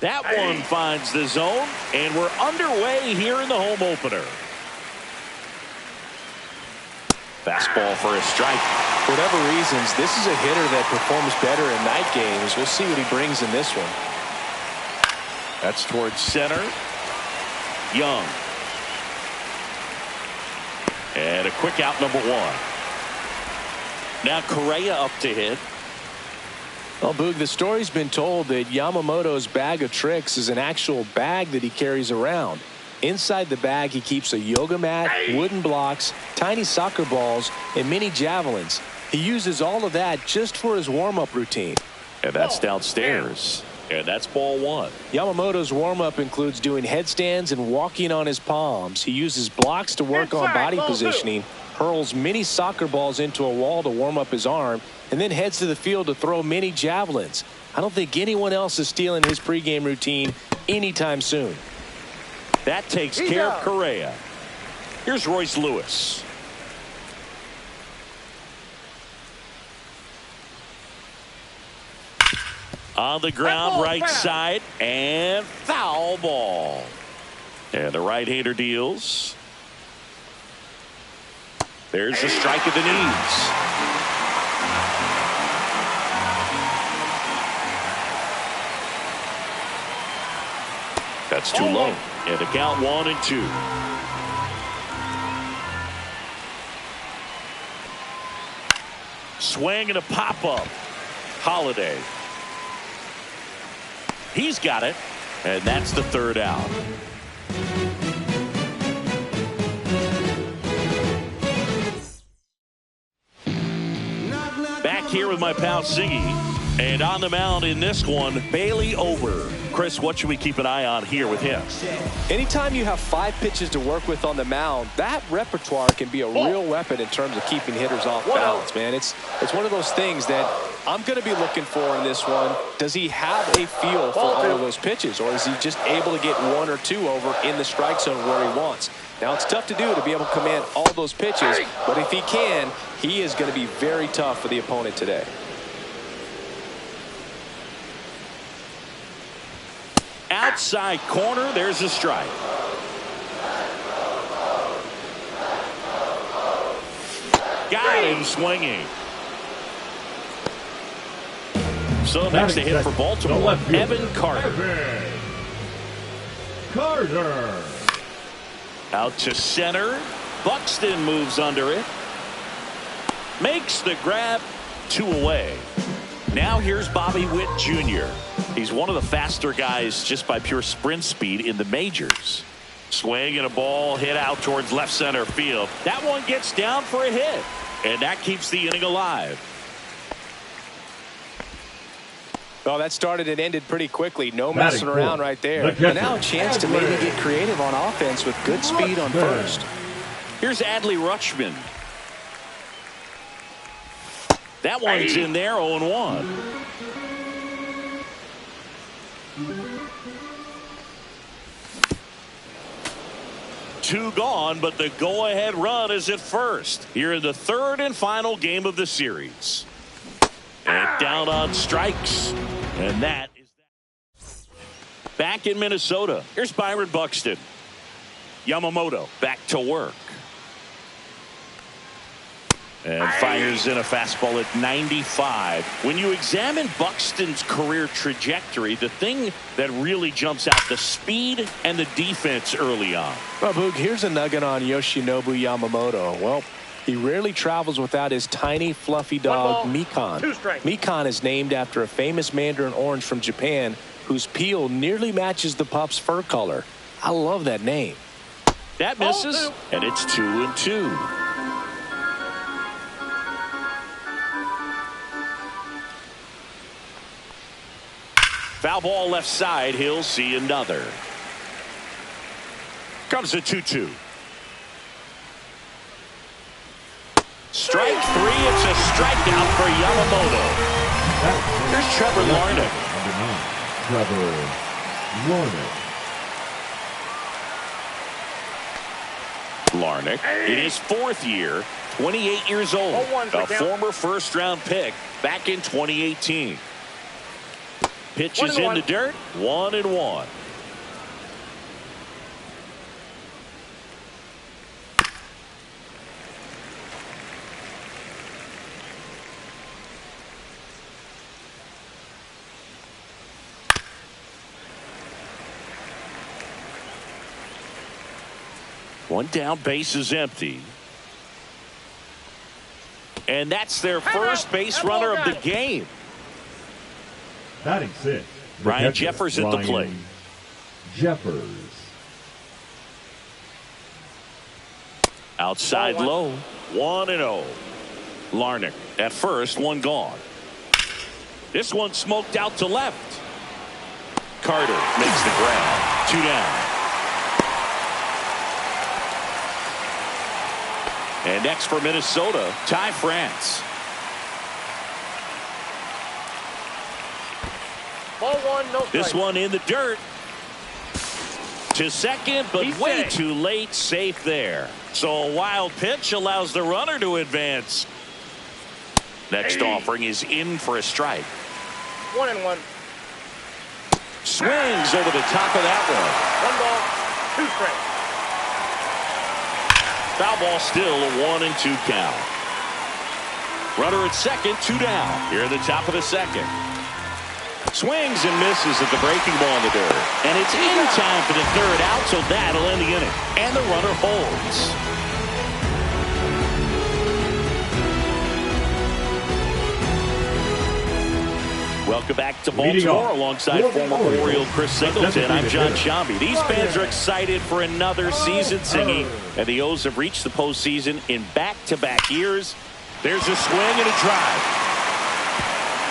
That one finds the zone, and we're underway here in the home opener. Fastball for a strike. For whatever reasons, this is a hitter that performs better in night games. We'll see what he brings in this one. That's towards center. Young. And a quick out, number one. Now Correa up to hit. Well, Boog, the story's been told that Yamamoto's bag of tricks is an actual bag that he carries around. Inside the bag, he keeps a yoga mat, wooden blocks, tiny soccer balls, and mini javelins. He uses all of that just for his warm-up routine. And that's downstairs. And that's ball one. Yamamoto's warm-up includes doing headstands and walking on his palms. He uses blocks to work on body positioning, hurls mini soccer balls into a wall to warm up his arm, and then heads to the field to throw mini javelins. I don't think anyone else is stealing his pregame routine anytime soon. That takes care of Correa. Here's Royce Lewis. On the ground, right side, and foul ball. And the right-hander deals. There's a strike at the knees. That's too low. And the count 1-2. Swing and a pop-up. Holiday. He's got it. And that's the third out. Back here with my pal Siggy. And on the mound in this one, Bailey Ober. Chris, what should we keep an eye on here with him? Anytime you have 5 pitches to work with on the mound, that repertoire can be a real weapon in terms of keeping hitters off balance, man. It's one of those things that I'm going to be looking for in this one. Does he have a feel for all of those pitches, or is he just able to get 1 or 2 over in the strike zone where he wants? Now, it's tough to do to be able to command all those pitches, but if he can, he is going to be very tough for the opponent today. Outside corner, there's a strike. Got him swinging. So next to hit for Baltimore, Evan Carter. Out to center. Buxton moves under it. Makes the grab, 2 away. Now here's Bobby Witt Jr. He's one of the faster guys just by pure sprint speed in the majors. Swing and a ball hit out towards left center field. That one gets down for a hit. And that keeps the inning alive. Well, that started and ended pretty quickly. No messing around right there. But now a chance to maybe get creative on offense with good speed on first. Here's Adley Rutschman. That one's in there, 0-1. Two gone, but the go-ahead run is at first. Here in the third and final game of the series. And down on strikes. And that is that. Back in Minnesota. Here's Byron Buxton. Yamamoto back to work. And fires in a fastball at 95. When you examine Buxton's career trajectory, the thing that really jumps out, the speed and the defense early on. Well, Boog, here's a nugget on Yoshinobu Yamamoto. Well, he rarely travels without his tiny, fluffy dog, Mikan. Mikan is named after a famous mandarin orange from Japan whose peel nearly matches the pup's fur color. I love that name. That misses, and it's 2-2. Foul ball left side. He'll see another. Comes a 2-2. Strike 3. It's a strikeout for Yamamoto. Here's Trevor Larnach. Trevor Larnach in his 4th year, 28 years old, a former first-round pick back in 2018. Pitch is in the dirt. 1-1. One down, base is empty. And that's their first base runner of the game. Batting six. Ryan Jeffers at the plate. Jeffers. Outside low. 1-0. Larnach at first, one gone. This one smoked out to left. Carter makes the grab. 2 down. And next for Minnesota, Ty France. Ball 1, no strike. This one in the dirt. To second, but He's way safe. too late. Safe there. So a wild pitch allows the runner to advance. Next offering is in for a strike. 1-1. Swings over the top of that one. 1 ball, 2 strikes. Foul ball, still a 1-2 count. Runner at second, 2 down. Here at the top of the second. Swings and misses at the breaking ball in the dirt. And it's in time for the third out, so that'll end the inning. And the runner holds. Welcome back to Baltimore alongside former Oriole Chris Singleton. I'm John Shambi. These fans are excited for another season singing, and the O's have reached the postseason in back-to-back years. There's a swing and a drive.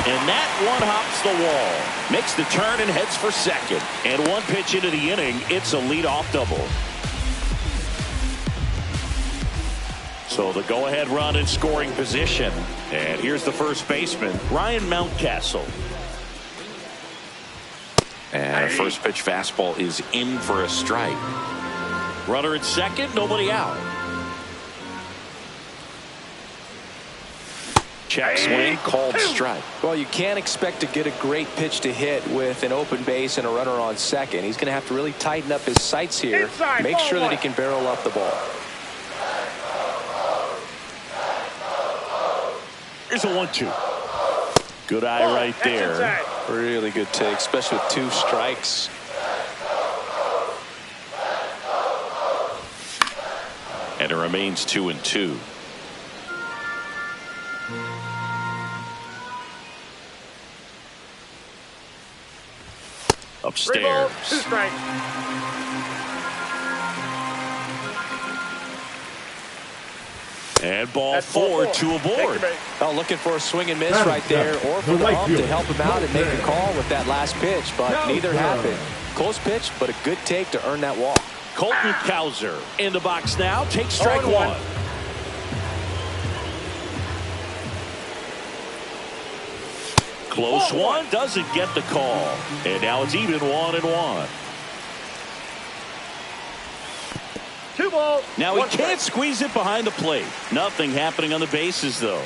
And that one hops the wall, makes the turn and heads for second. And one pitch into the inning, it's a leadoff double. So the go-ahead run in scoring position. And here's the first baseman, Ryan Mountcastle. And a first pitch fastball is in for a strike. Runner at second, nobody out. Check swing, called strike. Well, you can't expect to get a great pitch to hit with an open base and a runner on second. He's going to have to really tighten up his sights here. Inside, Make sure that ball he can barrel up the ball. Here's a 1-2. Good eye right there. Really good take, especially with 2 strikes. And it remains 2-2. Upstairs. 3 balls, 2 strikes. And ball That's 4, ball 2 aboard. Take your base. Oh, looking for a swing and miss Batting right there, seven, or for the the right ump to fielder, help him out and make a Beltran. call with that last pitch, but neither happened. Close pitch, but a good take to earn that walk. Colton Cowser in the box now. Takes strike 1. Close one, doesn't get the call. And now it's even 1-1. 2 balls. Now he 1 can't strike. squeeze it behind the plate. Nothing happening on the bases, though.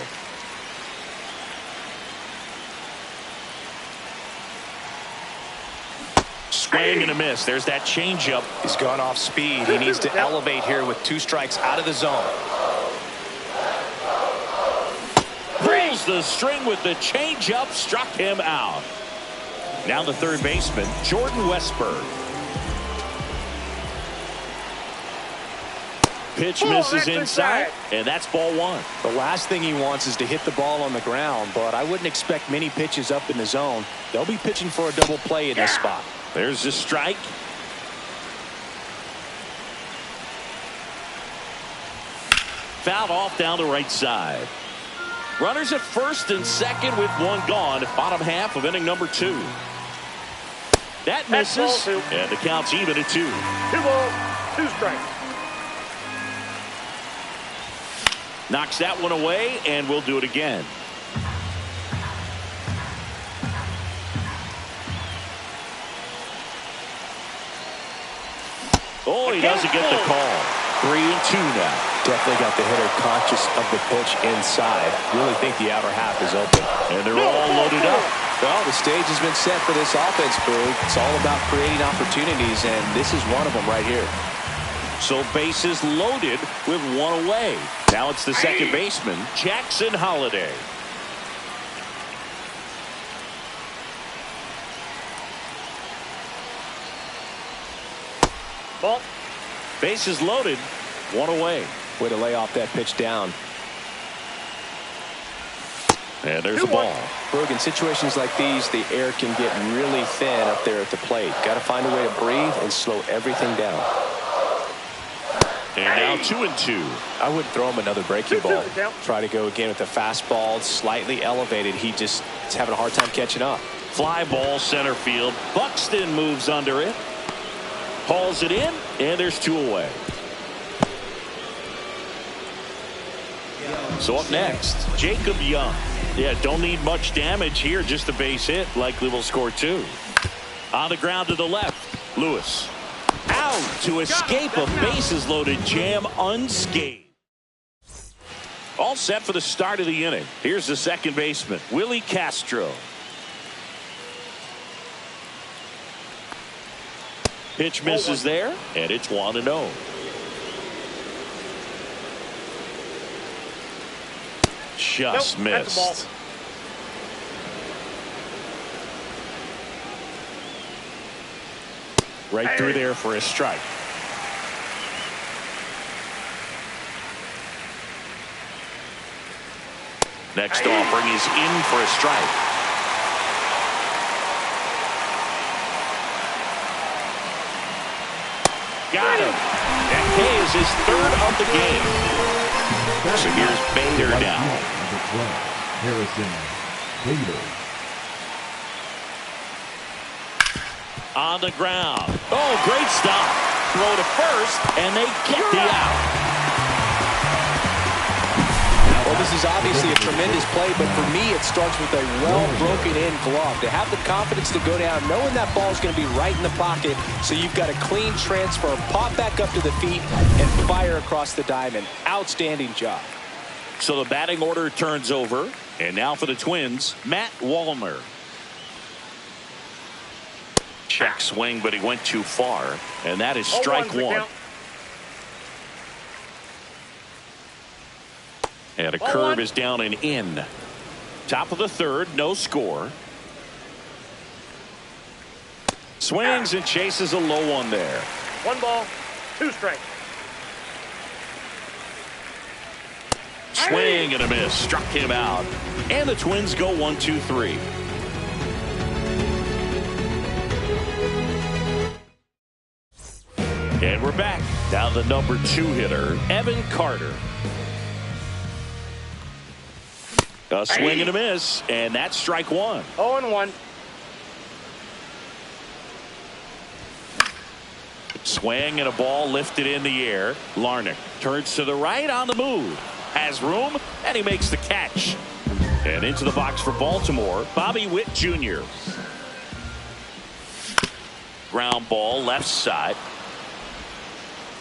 Swing and a miss. There's that changeup. He's gone off speed. He needs to elevate here with 2 strikes out of the zone. Pulls the string with the changeup. Struck him out. Now the third baseman, Jordan Westburg. Pitch misses inside, and that's ball 1. The last thing he wants is to hit the ball on the ground, but I wouldn't expect many pitches up in the zone. They'll be pitching for a double play in this spot. There's the strike. Fouled off down the right side. Runners at first and second with 1 gone. Bottom half of inning number 2. That That's misses, ball 2. and the count's even at 2. 2 balls, 2 strikes. Knocks that one away, and we'll do it again. Oh, he doesn't get the call. 3-2 now. Definitely got the hitter conscious of the pitch inside. Really think the outer half is open. And they're all loaded up. Well, the stage has been set for this offense, Boog. It's all about creating opportunities, and this is one of them right here. So bases loaded with one away. Now it's the second baseman, Jackson Holliday. Ball. Bases loaded, one away. Way to lay off that pitch down. And there's the ball. Boog, in situations like these, the air can get really thin up there at the plate. Got to find a way to breathe and slow everything down. And now 2-2. I wouldn't throw him another breaking ball. 2-2. Try to go again with the fastball, slightly elevated. He just is having a hard time catching up. Fly ball center field. Buxton moves under it. Hauls it in, and there's two away. So up next, Jacob Young. Yeah, don't need much damage here, just a base hit. Likely will score two. On the ground to the left, Lewis. Out to escape a bases loaded jam unscathed. All set for the start of the inning. Here's the second baseman, Willie Castro. Pitch misses there, and it's 1-0. Just missed. Right through there for a strike. Next offering is in for a strike. Got him. And K is his third of the game. So here's Bader now. Harrison Bader. On the ground. Oh, great stop. Throw to first, and they get the out. Well, this is obviously a tremendous play, but for me, it starts with a well-broken-in glove. To have the confidence to go down, knowing that ball is going to be right in the pocket, so you've got a clean transfer, pop back up to the feet, and fire across the diamond. Outstanding job. So the batting order turns over, and now for the Twins, Matt Wallner. Check swing, but he went too far, and that is strike one. And a curve is down and in. Top of the third, no score. Swings and chases a low one there. 1 ball, 2 strikes. Swing and a miss. Struck him out. And the Twins go 1-2-3. And we're back. Down the number 2 hitter, Evan Carter. A swing and a miss, and that's strike one. 0-1. Swing and a ball lifted in the air. Larnach turns to the right on the move. Has room, and he makes the catch. And into the box for Baltimore, Bobby Witt Jr. Ground ball left side.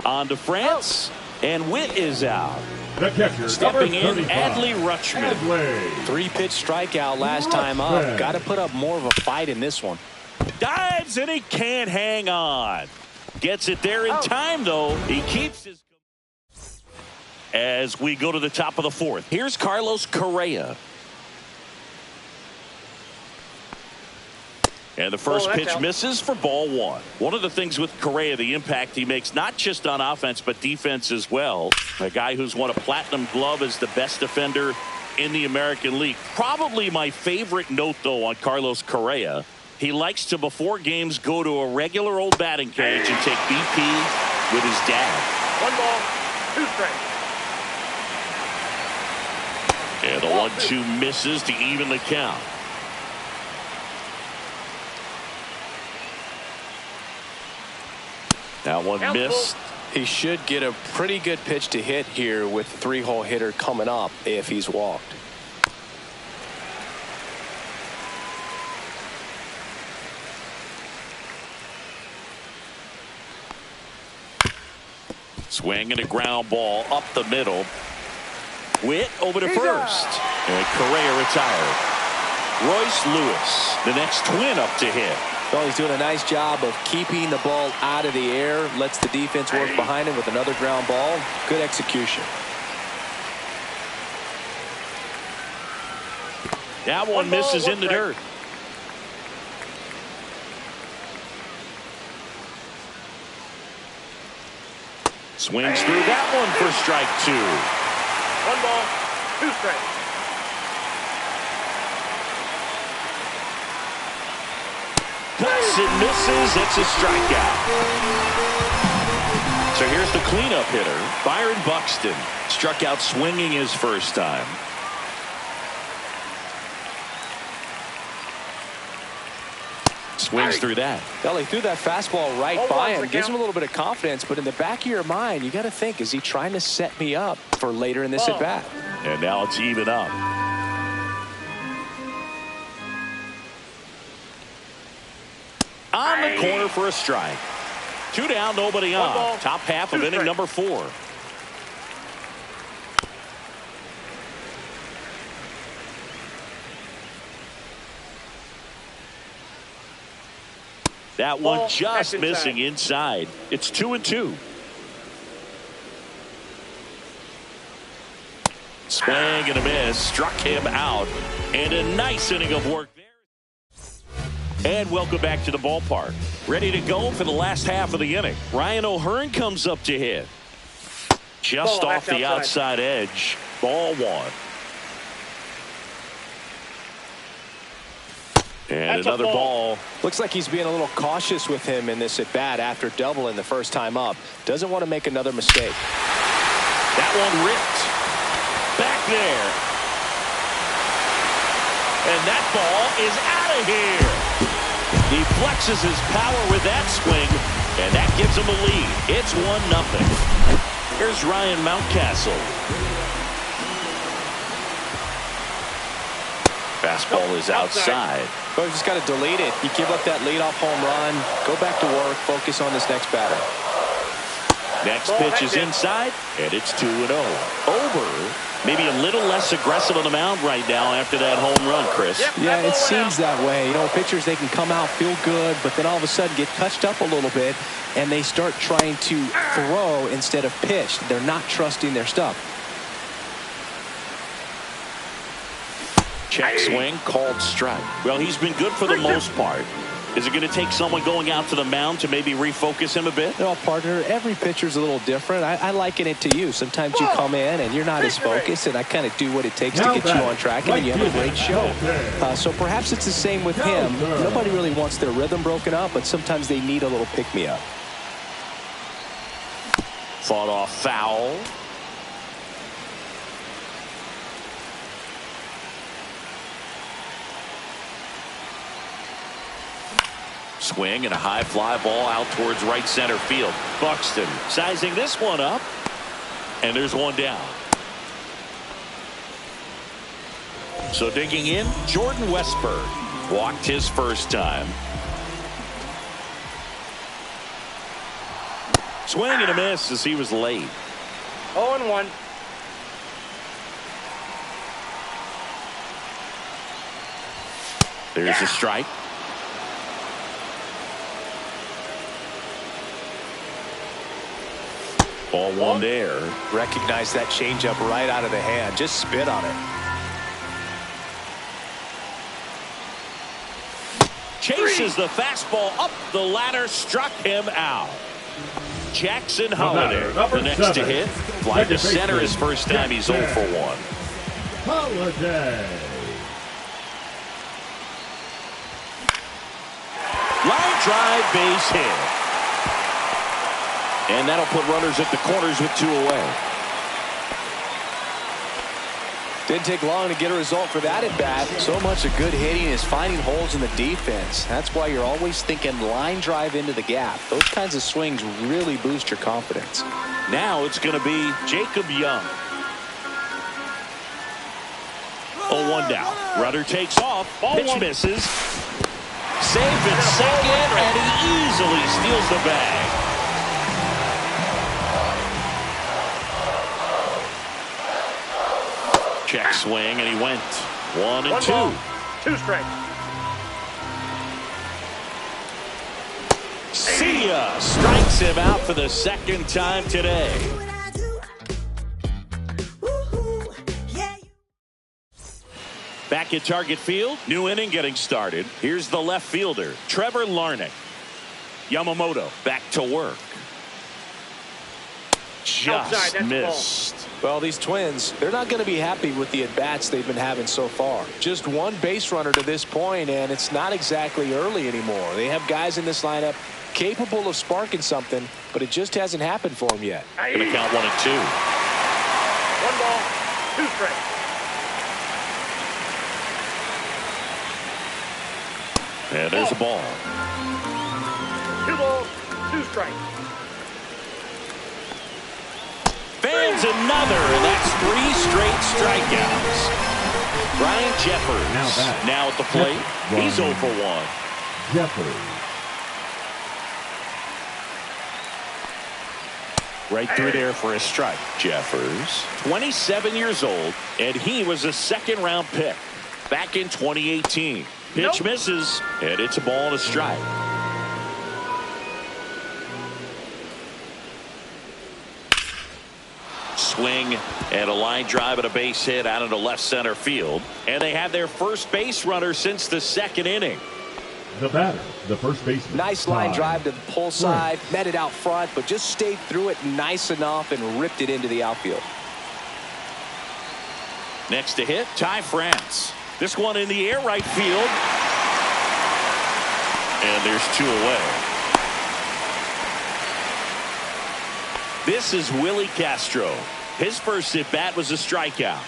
On to France, and Witt is out. The catcher, Stepping in, 35, Adley Rutschman. Adley. 3-pitch strikeout last time up. Got to put up more of a fight in this one. Dives, and he can't hang on. Gets it there in time, though. He keeps his... As we go to the top of the fourth, here's Carlos Correa. And the first pitch misses for ball one. One of the things with Correa, the impact he makes, not just on offense, but defense as well. A guy who's won a platinum glove as the best defender in the American League. Probably my favorite note, though, on Carlos Correa. He likes to, before games, go to a regular old batting cage and take BP with his dad. 1 ball, 2 strikes. And the 1-2 misses to even the count. That one missed. He should get a pretty good pitch to hit here with the 3-hole hitter coming up if he's walked. Swing and a ground ball up the middle. Witt over to first. And Correa retired. Royce Lewis, the next twin up to hit. Well, he's doing a nice job of keeping the ball out of the air. Lets the defense work behind him with another ground ball. Good execution. That one misses in the dirt. Swings through that one for strike 2. 1 ball, 2 strikes. Cuts and misses. It's a strikeout. So here's the cleanup hitter, Byron Buxton. Struck out swinging his first time. Swings through that. Well, he threw that fastball right by him. Gives him a little bit of confidence, but in the back of your mind, you got to think, is he trying to set me up for later in this at bat? And now it's even up. On the corner for a strike. 2 down, nobody on. ball, Top half of 2 inning strikes. number 4. That one Ball, just that's missing inside. It's 2-2. Swing and a miss. Struck him out. And a nice inning of work there. And welcome back to the ballpark. Ready to go for the last half of the inning. Ryan O'Hearn comes up to hit. Just Ball, off the outside edge. Ball 1. And That's another a ball. Looks like he's being a little cautious with him in this at bat after doubling the first time up. Doesn't want to make another mistake. That one ripped. Back there. And that ball is out of here. He flexes his power with that swing, and that gives him a lead. It's 1-0. Here's Ryan Mountcastle. Fastball is outside. Well, you just got to delete it. You give up that leadoff home run. Go back to work. Focus on this next batter. Next pitch is inside, and it's 2-0. Over. Maybe a little less aggressive on the mound right now after that home run, Chris. Yeah, it seems that way. You know, pitchers, they can come out, feel good, but then all of a sudden get touched up a little bit, and they start trying to throw instead of pitch. They're not trusting their stuff. Check swing, called strike. Well, he's been good for the most part. Is it going to take someone going out to the mound to maybe refocus him a bit? Well, partner, every pitcher's a little different. I liken it to you. Sometimes you come in and you're not as focused, and I kind of do what it takes to get you on track, and then you have a great show. So perhaps it's the same with him. Nobody really wants their rhythm broken up, but sometimes they need a little pick-me-up. Fought off foul. Swing and a high fly ball out towards right center field. Buxton sizing this one up. And there's one down. So digging in, Jordan Westburg. Walked his first time. Swing and a miss as he was late. 0-1. There's a strike. Ball 1 there. Recognize that changeup right out of the hand. Just spit on it. Chases the fastball up the ladder, struck him out. Jackson Holliday, the next to hit. Fly to center his first time. He's 0 for 1. Holliday. Line drive, base hit. And that'll put runners at the corners with 2 away. Didn't take long to get a result for that at bat. So much of good hitting is finding holes in the defense. That's why you're always thinking line drive into the gap. Those kinds of swings really boost your confidence. Now it's going to be Jacob Young. 0-1 down. Runner takes off. Pitch misses. Safe at second, and he easily steals the bag. Check swing, and he went 1 and 2. Ball, 2 strikes. See ya! Strikes him out for the second time today. Back at Target Field, new inning getting started. Here's the left fielder, Trevor Larnach. Yamamoto back to work. Just missed. Well, these Twins, they're not going to be happy with the at-bats they've been having so far. Just one base runner to this point, and it's not exactly early anymore. They have guys in this lineup capable of sparking something, but it just hasn't happened for them yet. Going to count 1 and 2. 1 ball, 2 strikes. And there's a ball. 2 balls, 2 strikes. Fans another, and that's 3 straight strikeouts. Brian Jeffers now at the plate. He's 0 for 1. Jeffers. Right through there for a strike. Jeffers, 27 years old, and he was a second-round pick back in 2018. Pitch misses, and it's a ball and a strike. Swing and a line drive and a base hit out into left center field. And they have their first base runner since the second inning. The batter, the first baseman. Nice line drive to the pull side, met it out front, but just stayed through it nice enough and ripped it into the outfield. Next to hit, Ty France. This one in the air, right field. And there's 2 away. This is Willie Castro. His first at bat was a strikeout.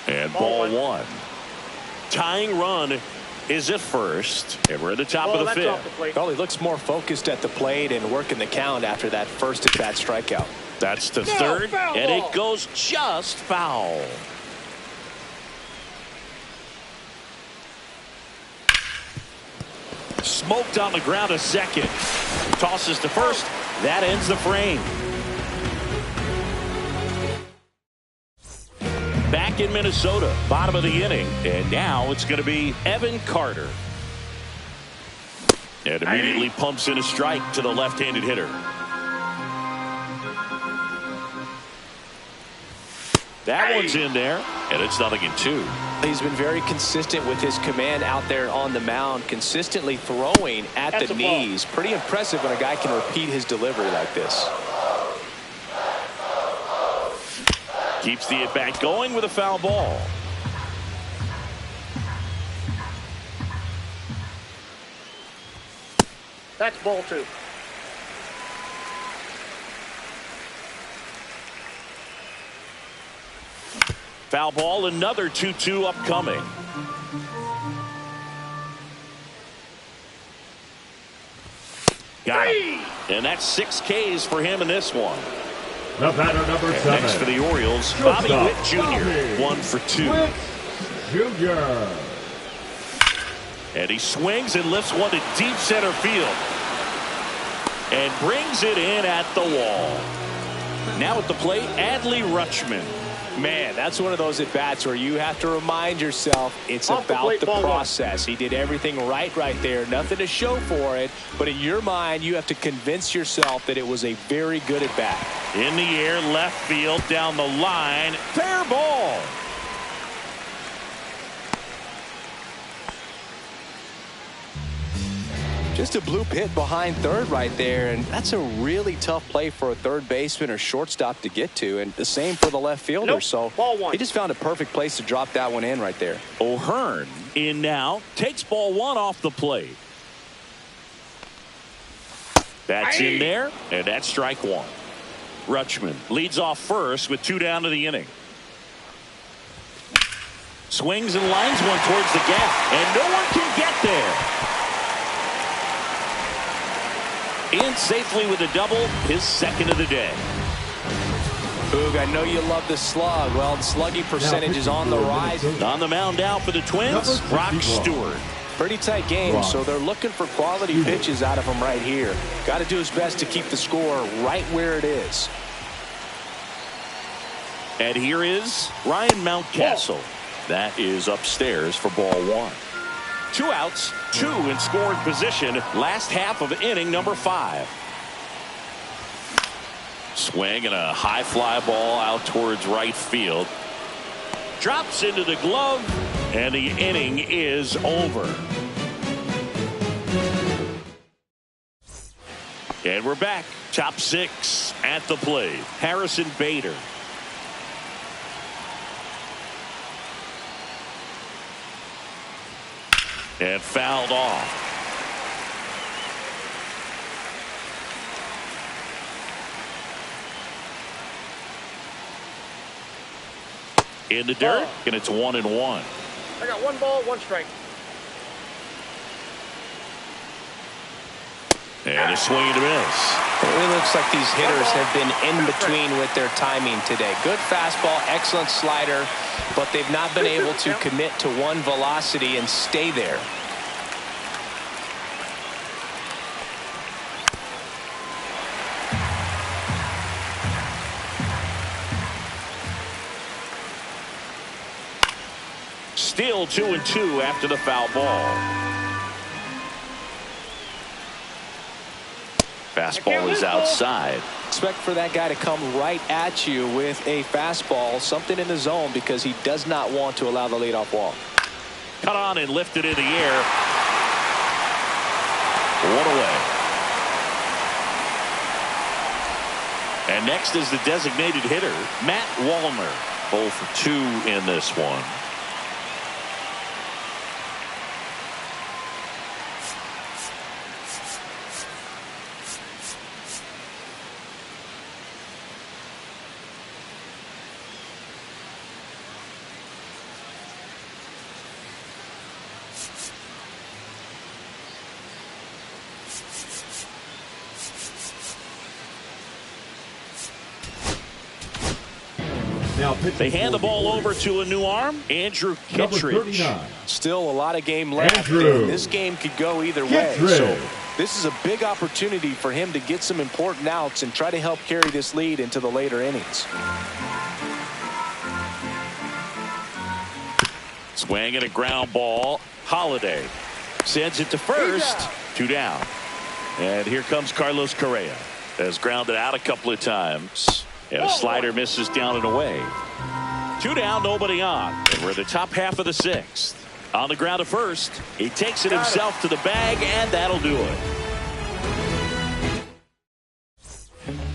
And ball 1. Tying run is at first, and we're at the top of the 5th. Well, he looks more focused at the plate and working the count after that first at bat strikeout. That's the 3rd, and it goes just foul. Smoked on the ground a second. Tosses to first. That ends the frame. Back in Minnesota, bottom of the inning, and now it's going to be Evan Carter. And immediately pumps in a strike to the left-handed hitter. That one's in there, and it's 0-2. He's been very consistent with his command out there on the mound, consistently throwing at the knees. Pretty impressive when a guy can repeat his delivery like this. Keeps the at-bat going with a foul ball. That's ball 2. Foul ball, another 2-2 upcoming. Got it. And that's 6 Ks for him in this one. The batter, number 7. Next for the Orioles, Bobby Witt Jr. 1 for 2. Witt Jr. And he swings and lifts one to deep center field. And brings it in at the wall. Now at the plate, Adley Rutschman. Man, that's one of those at-bats where you have to remind yourself it's Off the about plate, the ball 1. process. He did everything right there. Nothing to show for it. But in your mind, you have to convince yourself that it was a very good at-bat. In the air, left field, down the line. Fair ball. Just a bloop hit behind third right there, and that's a really tough play for a third baseman or shortstop to get to, and the same for the left fielder. So ball 1. he just found a perfect place to drop that one in right there. O'Hearn in now, takes ball 1 off the plate. That's in there, and that's strike 1. Rutschman leads off first with 2 down to the inning. Swings and lines one towards the gap, and no one can get there. In safely with a double, his 2nd of the day. Boog, I know you love the slug. Well, the slugging percentage is on the rise. On the mound now for the Twins, Brock Stewart. Pretty tight game, so they're looking for quality pitches out of him right here. Got to do his best to keep the score right where it is. And here is Ryan Mountcastle. That is upstairs for ball one. 2 outs, 2 in scoring position. Last half of inning number 5. Swing and a high fly ball out towards right field. Drops into the glove, and the inning is over. And we're back. Top 6 at the plate. Harrison Bader. And fouled off. In the dirt, and it's 1-1. I got 1 ball, 1 strike. And a swing and a miss. It really looks like these hitters have been in between with their timing today. Good fastball, excellent slider, but they've not been able to commit to one velocity and stay there. Still 2-2 after the foul ball. Fastball is outside. Expect for that guy to come right at you with a fastball, something in the zone, because he does not want to allow the leadoff walk. Cut on and lifted in the air. 1 away. And next is the designated hitter, Matt Wallner. 0 for 2 in this one. They hand the ball over to a new arm, Andrew Kittredge. Still a lot of game left. This game could go either way. So this is a big opportunity for him to get some important outs and try to help carry this lead into the later innings. Swing and a ground ball. Holiday sends it to first. 2 down. And here comes Carlos Correa. Has grounded out a couple of times. And a slider misses down and away. 2 down, nobody on. And we're in the top half of the 6th. On the ground to first. He takes it himself to the bag, and that'll do it.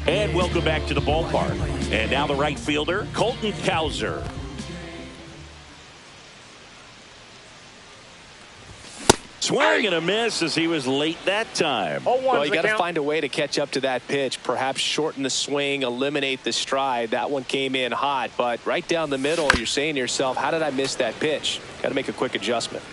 And welcome back to the ballpark. And now the right fielder, Colton Cowser. Swing and a miss as he was late that time. Well, you got to find a way to catch up to that pitch. Perhaps shorten the swing, eliminate the stride. That one came in hot, but right down the middle, you're saying to yourself, how did I miss that pitch? Got to make a quick adjustment.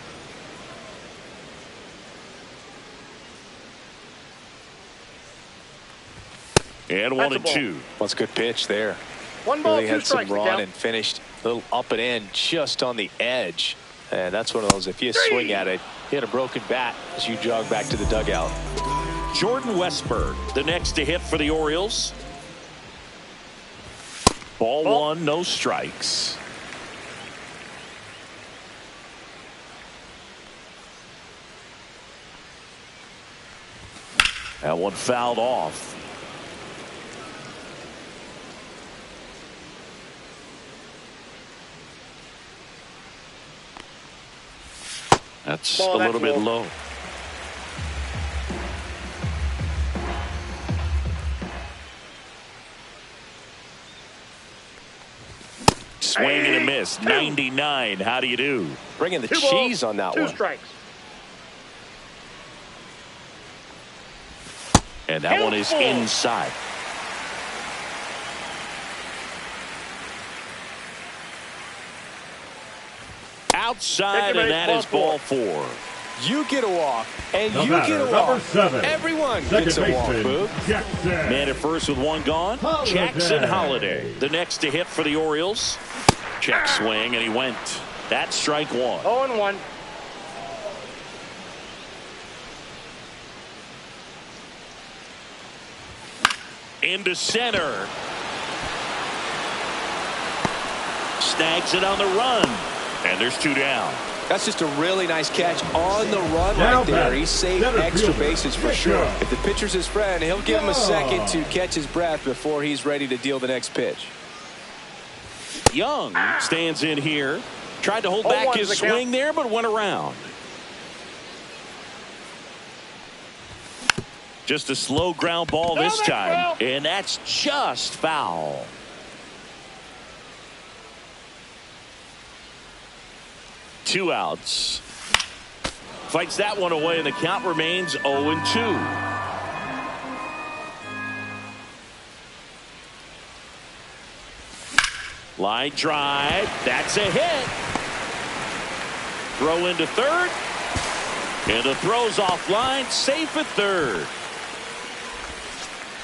And 1-2. What's a good pitch there? 1 ball, really 2 had some strikes. run and finished a little up and in just on the edge. And that's one of those, if you swing at it, hit a broken bat as you jog back to the dugout. Jordan Westburg, the next to hit for the Orioles. Ball 1, no strikes. That one fouled off. That's a little bit low. Swing and a miss. 99. How do you do? Bringing the cheese on that 2 one. strikes. And that one is inside. Outside, and that is ball 4. You get a walk, and you get a walk. Number 7. Everyone Second gets a walk, Boog. Jackson. Man at first with 1 gone. Jackson Holiday, the next to hit for the Orioles. Check swing, and he went. That's strike 1. 0-1. Into center. snags it on the run. And there's 2 down. That's just a really nice catch on the run Now right there. back. He saved Center extra fielder. bases for Yes, sure. sir. If the pitcher's his friend, he'll give him a second Yeah. to catch his breath before he's ready to deal the next pitch. Young stands in here. Tried to hold 0-1 back his is the count. swing there, but went around. Just a slow ground ball this that's time. foul. And that's just foul. Two outs. Fights that one away, and the count remains 0-2. Line drive. That's a hit. Throw into third. And the throw's offline. Safe at third.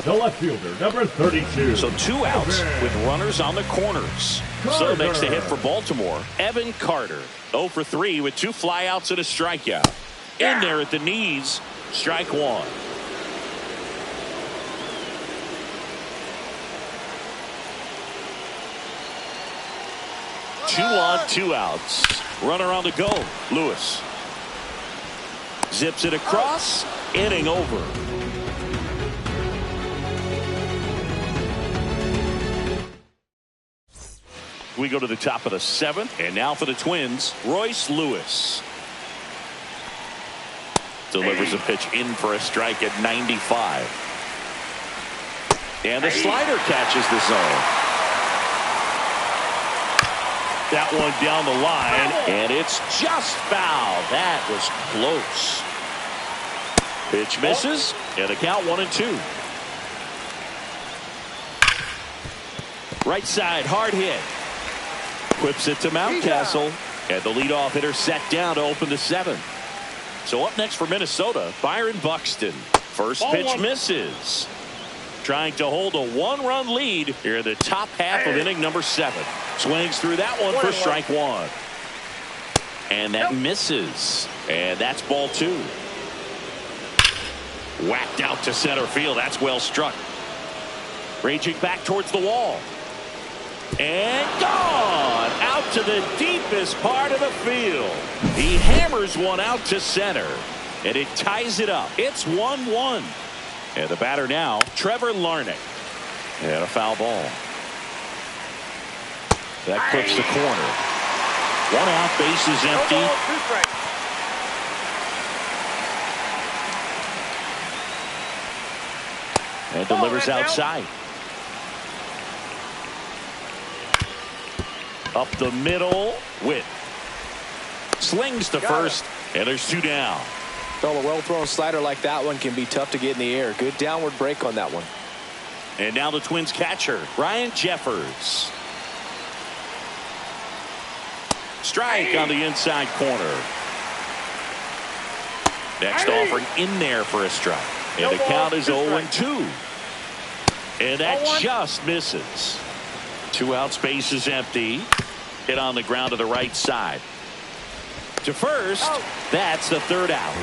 The left fielder, number 32. So 2 outs Evan with runners on the corners. So next to hit for Baltimore, Evan Carter. 0 for 3 with 2 flyouts and a strikeout. In there at the knees. Strike 1. Two on, 2 outs. Runner on the go. Lewis zips it across. Inning over. We go to the top of the 7th, and now for the Twins, Royce Lewis. Delivers a pitch in for a strike at 95. And the slider catches the zone. That one down the line, and it's just foul. That was close. Pitch misses, and the count 1-2. Right side, hard hit. Whips it to Mountcastle, and the leadoff hitter set down to open the 7th. So up next for Minnesota, Byron Buxton. First pitch misses. Trying to hold a 1-run lead here in the top half of inning number 7. Swings through that one for strike 1. And that misses. And that's ball 2. Whacked out to center field. That's well struck. Raging back towards the wall. And gone out to the deepest part of the field. He hammers one out to center, and it ties it up. It's 1-1. And the batter now, Trevor Larnach. And a foul ball. That clips the corner. 1 out, bases empty. No ball, 2 strikes. And delivers outside. Up the middle, Witt slings to first, and there's 2 down. Well, a well-thrown slider like that one can be tough to get in the air. Good downward break on that one. And now the Twins catcher, Ryan Jeffers. Strike on the inside corner. Next offering in there for a strike. And the count is 0-2. And that just misses. 2 outs, base is empty. Hit on the ground to the right side. To first, that's the 3rd out.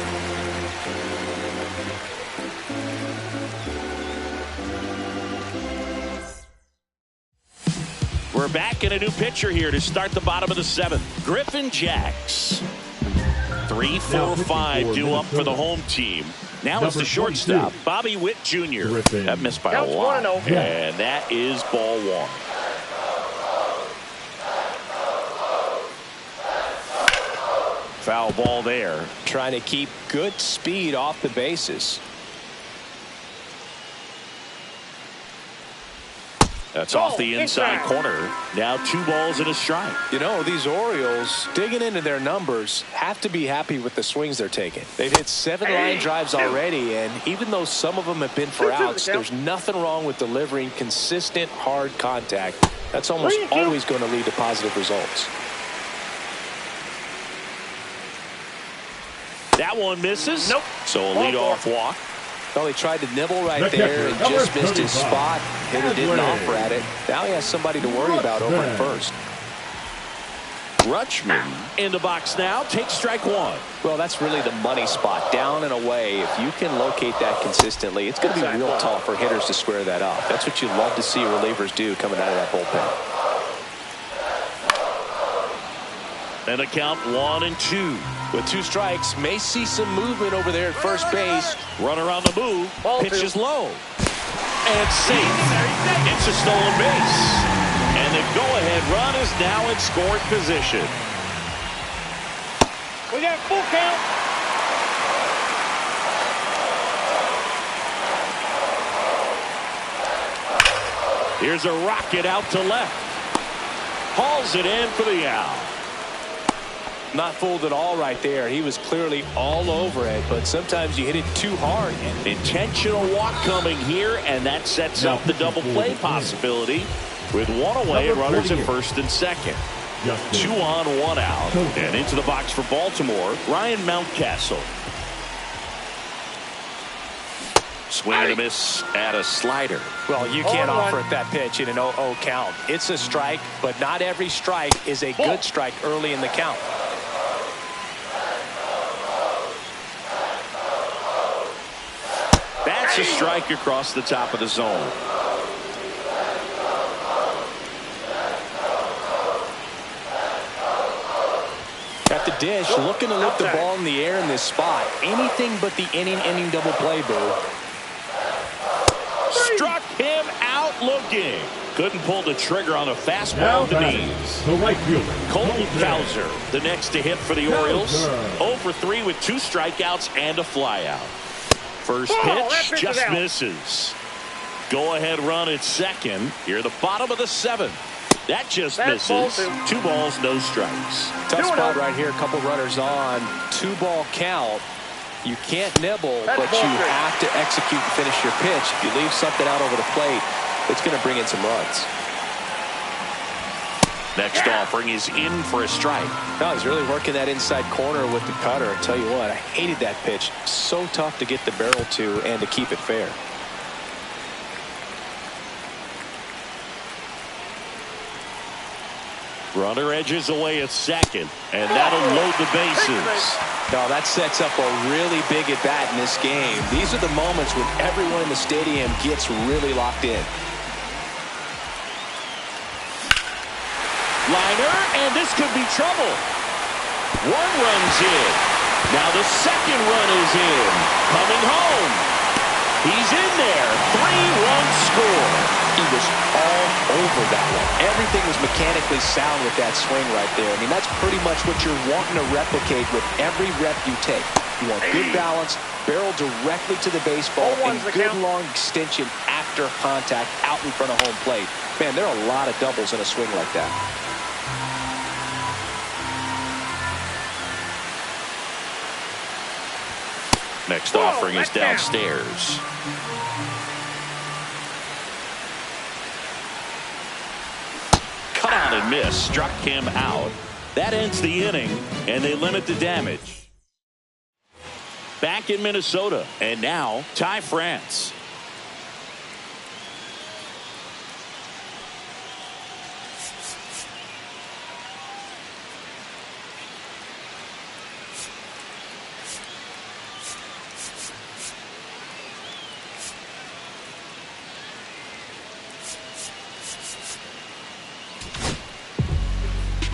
We're back in a new pitcher here to start the bottom of the 7th. Griffin Jacks. 3, 4, 5 due up for the home team. Now it's the shortstop, Bobby Witt Jr. That missed by a lot. And that is ball 1. Foul ball there. Trying to keep good speed off the bases. That's off the inside corner. Now 2 balls and a strike. You know, these Orioles, digging into their numbers, have to be happy with the swings they're taking. They've hit 7 line drives already, and even though some of them have been for outs, there's nothing wrong with delivering consistent, hard contact. That's almost always going to lead to positive results. That one misses. Nope. So a leadoff walk. Well, he tried to nibble right there and just missed his spot. Hitter didn't offer at it. Now he has somebody to worry about over at first. Rutschman in the box now. Takes strike 1. Well, that's really the money spot. Down and away. If you can locate that consistently, it's going to be real tough for hitters to square that up. That's what you love to see relievers do coming out of that bullpen. And a count 1-2. With 2 strikes, may see some movement over there at first base. Runner on the move. Ball Pitch 2. is low. And safe. It's a stolen base. And the go-ahead run is now in scoring position. We got full count. Here's a rocket out to left. Hauls it in for the out. Not fooled at all right there. He was clearly all over it, but sometimes you hit it too hard. Intentional walk coming here, and that sets up the double play possibility with 1 away and runners at first and second. 2 on, 1 out. And into the box for Baltimore, Ryan Mountcastle. Swing and a miss at a slider. Well, you can't offer it that pitch in an 0-0 count. It's a strike, but not every strike is a good strike early in the count. That's a strike across the top of the zone. At the dish, looking to lift the ball in the air in this spot. Anything but the inning double play, Boo. Struck him out looking. Couldn't pull the trigger on a fastball to knees. The right fielder, Colton Cowser, the next to hit for the Orioles. 0 for 3 with 2 strikeouts and a flyout. First pitch just misses. Go ahead run at second. Here the bottom of the 7th. That just misses. 2 balls, no strikes. Tough spot right here. A couple runners on. 2-ball count. You can't nibble, but you have to execute and finish your pitch. If you leave something out over the plate, it's going to bring in some runs. Next offering is in for a strike. No, he's really working that inside corner with the cutter. I tell you what, I hated that pitch. So tough to get the barrel to and to keep it fair. Runner edges away at second, and that'll load the bases. No, that sets up a really big at bat in this game. These are the moments when everyone in the stadium gets really locked in. Liner, and this could be trouble. 1 run's in. Now the second run is in. Coming home. He's in there. 3-run score. He was all over that one. Everything was mechanically sound with that swing right there. I mean, that's pretty much what you're wanting to replicate with every rep you take. You want good balance, barrel directly to the baseball, and good long extension after contact out in front of home plate. Man, there are a lot of doubles in a swing like that. Next offering is downstairs. Cut on and miss. Struck him out. That ends the inning, and they limit the damage. Back in Minnesota, and now Ty France.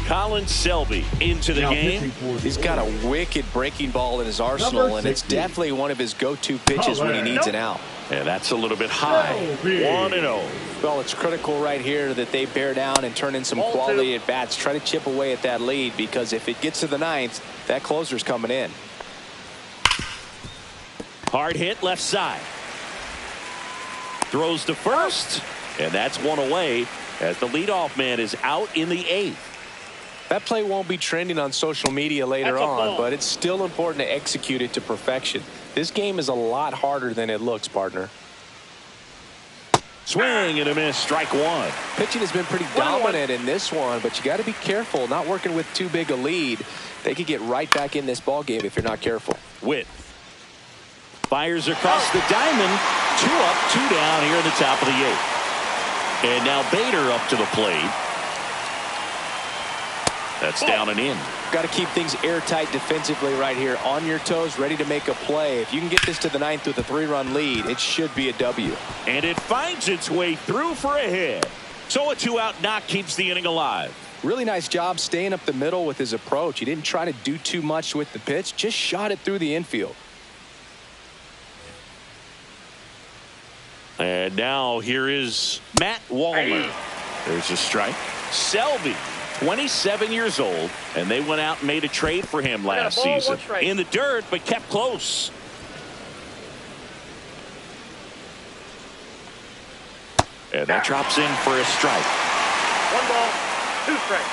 Colin Selby into the game. He's got a wicked breaking ball in his arsenal, and it's definitely one of his go-to pitches when he needs an out. And that's a little bit high. 1-0. Well, it's critical right here that they bear down and turn in some quality at bats. Try to chip away at that lead, because if it gets to the 9th, that closer's coming in. Hard hit left side. Throws to first, and that's 1 away as the leadoff man is out in the 8th. That play won't be trending on social media later on, but it's still important to execute it to perfection. This game is a lot harder than it looks, partner. Swing and a miss, strike 1. Pitching has been pretty dominant in this one, but you got to be careful, not working with too big a lead. They could get right back in this ball game if you're not careful. Witt fires across the diamond. 2 up, 2 down here in the top of the 8th. And now Bader up to the plate. That's down and in. Got to keep things airtight defensively right here. On your toes, ready to make a play. If you can get this to the 9th with a 3-run lead, it should be a W. And it finds its way through for a hit. So a 2-out knock keeps the inning alive. Really nice job staying up the middle with his approach. He didn't try to do too much with the pitch, just shot it through the infield. And now here is Matt Wallner. There's a strike. Selby, 27 years old, and they went out and made a trade for him last season. In the dirt, but kept close. And that drops in for a strike. 1 ball, 2 strikes.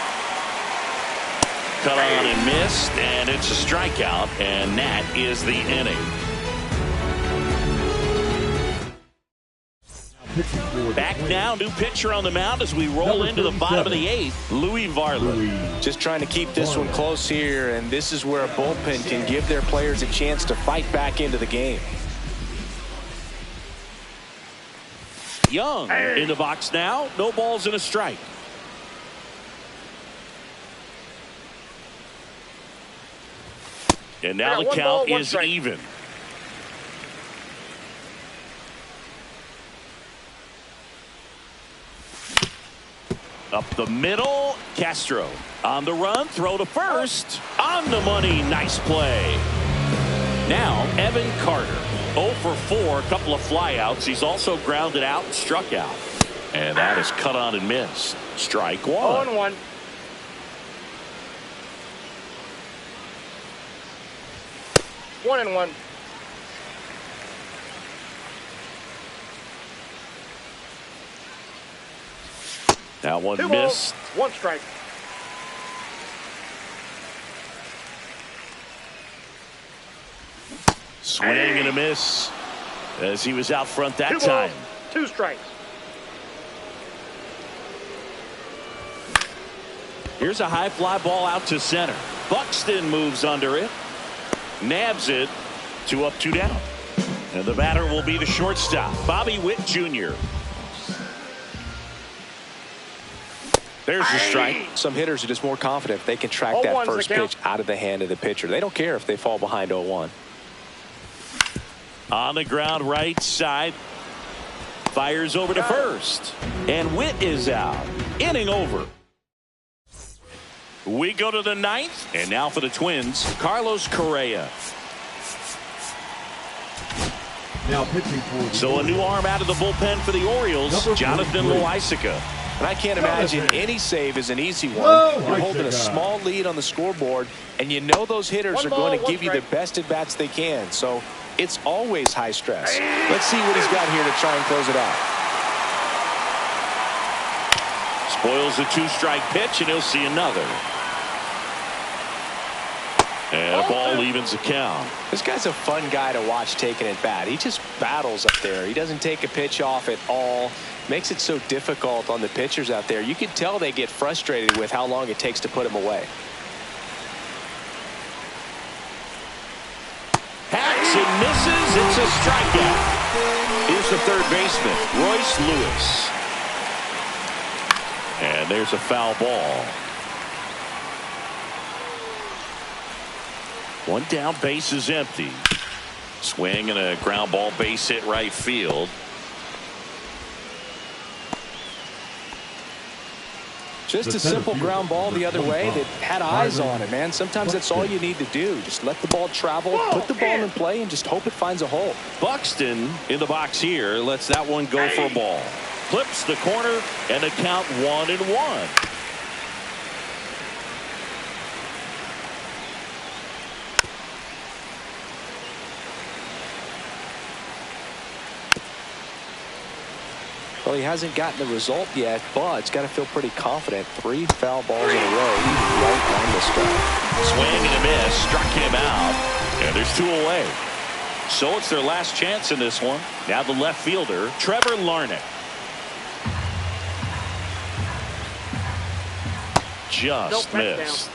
Cut on and missed, and it's a strikeout, and that is the inning. Back now, new pitcher on the mound as we roll into the bottom of the 8th, Louis Varland. Just trying to keep this one close here, and this is where a bullpen can give their players a chance to fight back into the game. Young in the box now. No balls and a strike. And now the count is even. Up the middle, Castro on the run, throw to first, on the money, nice play. Now Evan Carter, 0 for 4, a couple of flyouts. He's also grounded out and struck out. And that is cut on and missed. Strike 1. 0-1. One and one. That one 2 missed. balls, 1 strike. Swing and a miss as he was out front that 2 time. balls, 2 strikes. Here's a high fly ball out to center. Buxton moves under it. Nabs it. 2 up, 2 down. And the batter will be the shortstop, Bobby Witt Jr. There's the strike. Some hitters are just more confident if they can track that first pitch out of the hand of the pitcher. They don't care if they fall behind 0-1. On the ground right side. Fires over to first. And Witt is out. Inning over. We go to the 9th. And now for the Twins, Carlos Correa. Now pitching for So a new arm out of the bullpen for the Orioles, Jonathan Loaisiga. And I can't imagine any save is an easy one. You're holding a small lead on the scoreboard, and you know those hitters are going to give you the best at bats they can. So it's always high stress. Let's see what he's got here to try and close it out. Spoils a 2-strike pitch, and he'll see another. And a ball evens the count. This guy's a fun guy to watch taking at bat. He just battles up there. He doesn't take a pitch off at all. Makes it so difficult on the pitchers out there. You can tell they get frustrated with how long it takes to put him away. Hacks and misses. It's a strikeout. Here's the third baseman, Royce Lewis. And there's a foul ball. 1 down, base is empty. Swing and a ground ball, base hit right field. Just a simple ground ball the other way that had eyes on it, man. Sometimes that's all you need to do. Just let the ball travel, put the ball in play, and just hope it finds a hole. Buxton in the box here lets that one go for a ball. Clips the corner, and the count 1-1. Well, he hasn't gotten the result yet, but he's got to feel pretty confident. 3 foul balls in a row, right on the strike. Swing and a miss, struck him out, and there's 2 away. So it's their last chance in this one. Now the left fielder, Trevor Larnach. Just missed.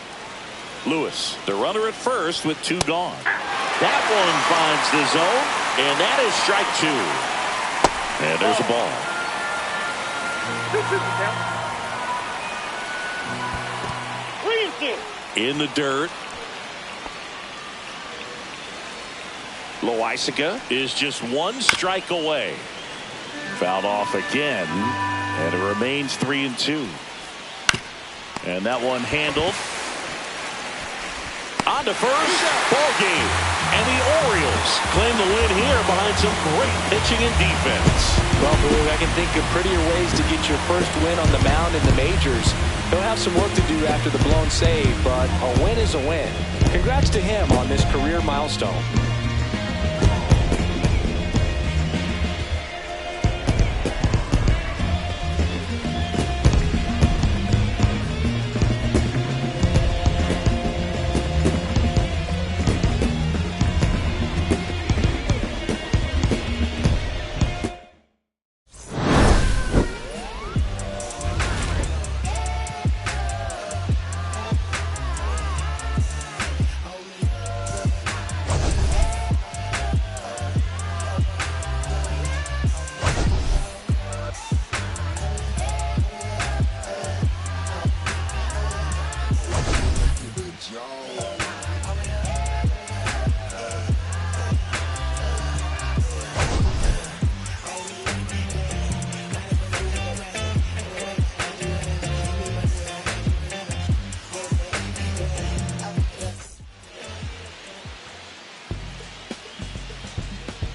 Lewis, the runner at first with 2 gone. That one finds the zone, and that is strike 2. And there's a ball. In the dirt. Loaisiga is just 1 strike away. Fouled off again, and it remains 3-2. And that one handled. On to first. Ball game. And the Orioles claim the win here behind some great pitching and defense. Well, Blue, I can think of prettier ways to get your first win on the mound in the majors. He'll have some work to do after the blown save, but a win is a win. Congrats to him on this career milestone.